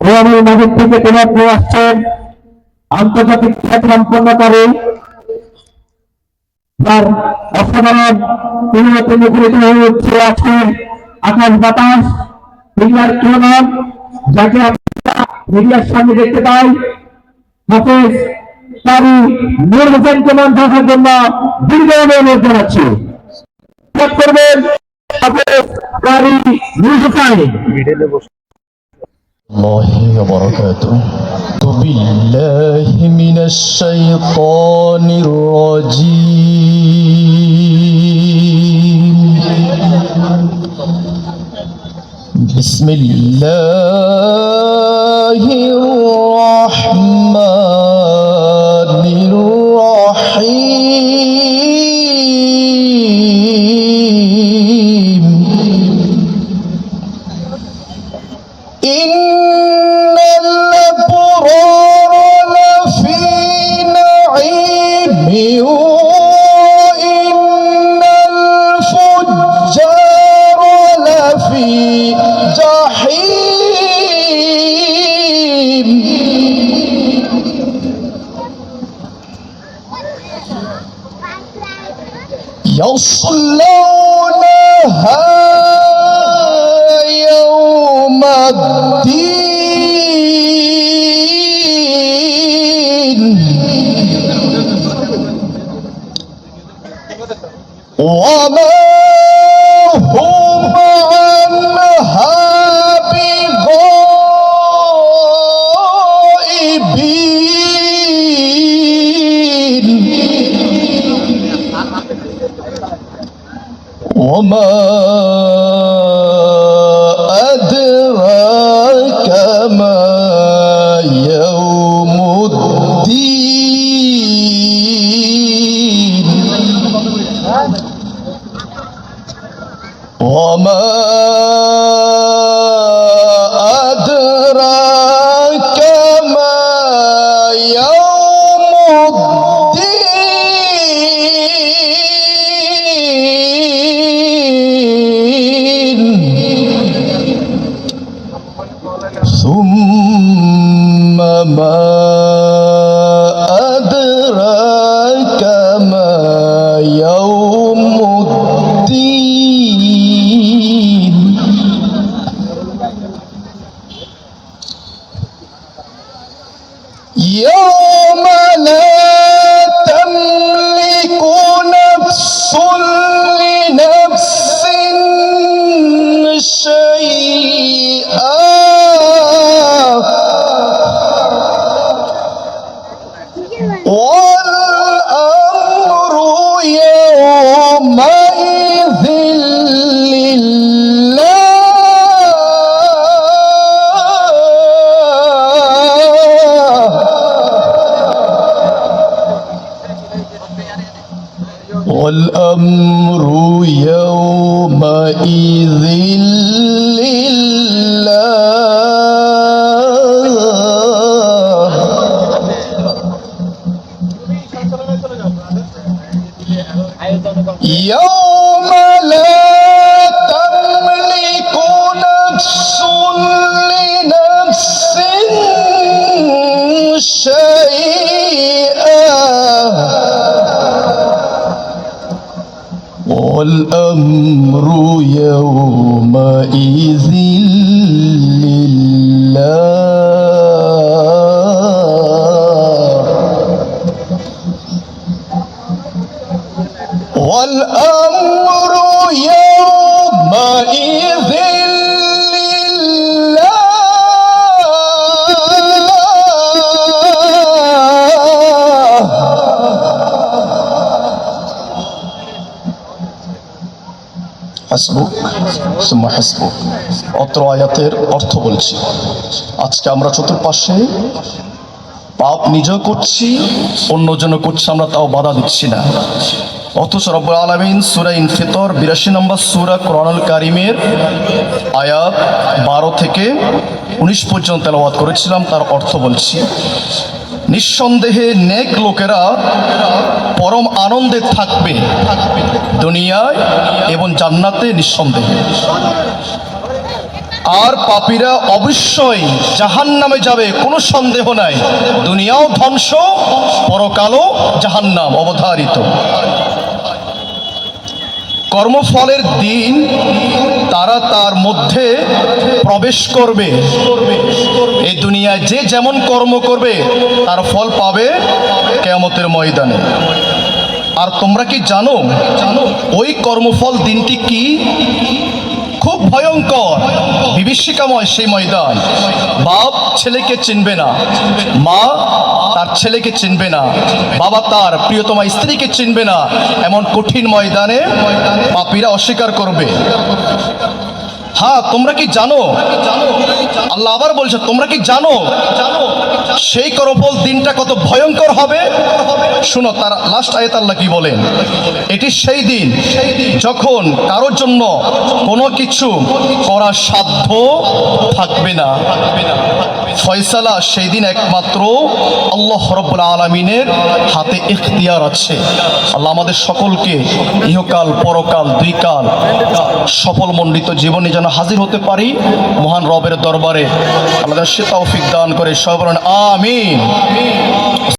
কোরআনের মাঝে থেকে তিনি আসছেন আন্তর্জাতিক খ্যাতিসম্পন্নকারী যার অসাধারণ পরিণতি মুখরিত হয়ে উঠছে আজকের আকাশ বাতাস মিডিয়ার কেমন যাকে আমরা মিডিয়ার সামনে দেখতে পাই হাফেজ কারি নূর হোসেনকে মঞ্চে আসার জন্য দীর্ঘ অনুরোধ জানাচ্ছি। করবেন হাফেজ কারি নূর হোসেন। الله وبركاته بالله من الشيطان الرجيم بسم الله الرحمن الرحيم إن الأبرار لفي نعيم وإن الفجار لفي جحيم يصلونها يوم الدين وما هم عنها بغائبين وما أدراك ما يوم الدين وما أدراك ما يوم الدين ثم ما أدراك ما يوم الدين يوم لا تملك نفس لنفس شيئا والأمر يومئذ لله والأمر يومئذ لله يوم لا تملك نفس لنفس شيئا والأمر يومئذ لله والأمر يومئذ হাসবুক সুম্মা হাসবুক। অত্র আয়াতের অর্থ বলছি, আজকে আমরা চতুর্পাশে পাপ নিজেও করছি, অন্যজন করছি, আমরা তাও বাধা দিচ্ছি না। অথচ রব্বুল আলামিন সূরা ইনফিতর 82 নম্বর সূরা কোরআনুল কারীমের আয়াত 12 থেকে 19 পর্যন্ত তেলাওয়াত করেছিলাম। তার অর্থ বলছি, নিঃসন্দেহে নেক লোকেরা পরম আনন্দে থাকবে দুনিয়ায় এবং জান্নাতে নিঃসন্দেহে। আর পাপীরা অবশ্যই জাহান্নামে যাবে, কোনো সন্দেহ নাই। দুনিয়াও ধ্বংস, পরকালও জাহান্নাম অবধারিত। কর্মফলের দিন তারা তার মধ্যে প্রবেশ করবে। এই দুনিয়ায় যে যেমন কর্ম করবে তার ফল পাবে কিয়ামতের ময়দানে। আর তোমরা কি জানো ওই কর্মফল দিনটি কি? খুব ভয়ঙ্কর, বিভীষিকাময় সেই ময়দান। বাপ ছেলেকে চিনবে না, মা তার ছেলেকে চিনবে না, বাবা তার প্রিয়তমা স্ত্রীকে চিনবে না। এমন কঠিন ময়দানে পাপীরা অস্বীকার করবে। হ্যাঁ, তোমরা কি জানো, আল্লাহ আবার বলছে, তোমরা কি জানো সেই কর্মফল দিনটা কত ভয়ঙ্কর হবে? শুনো তার লাস্ট আয়াত আল্লাহ কি বলেন। এটি সেই দিন যখন কারোর জন্য কোনো কিছু করার সাধ্য থাকবে না। ফয়সালা সেই দিন একমাত্র আল্লাহ রাব্বুল আলামিনের হাতে ইখতিয়ার আছে। আল্লাহ আমাদের সকলকে ইহকাল পরকাল দুই কাল সফলমণ্ডিত জীবনে যেন হাজির হতে পারি মহান রবের দরবারে। আল্লাহ সে তৌফিক দান করে, সবাই বলেন আমিন।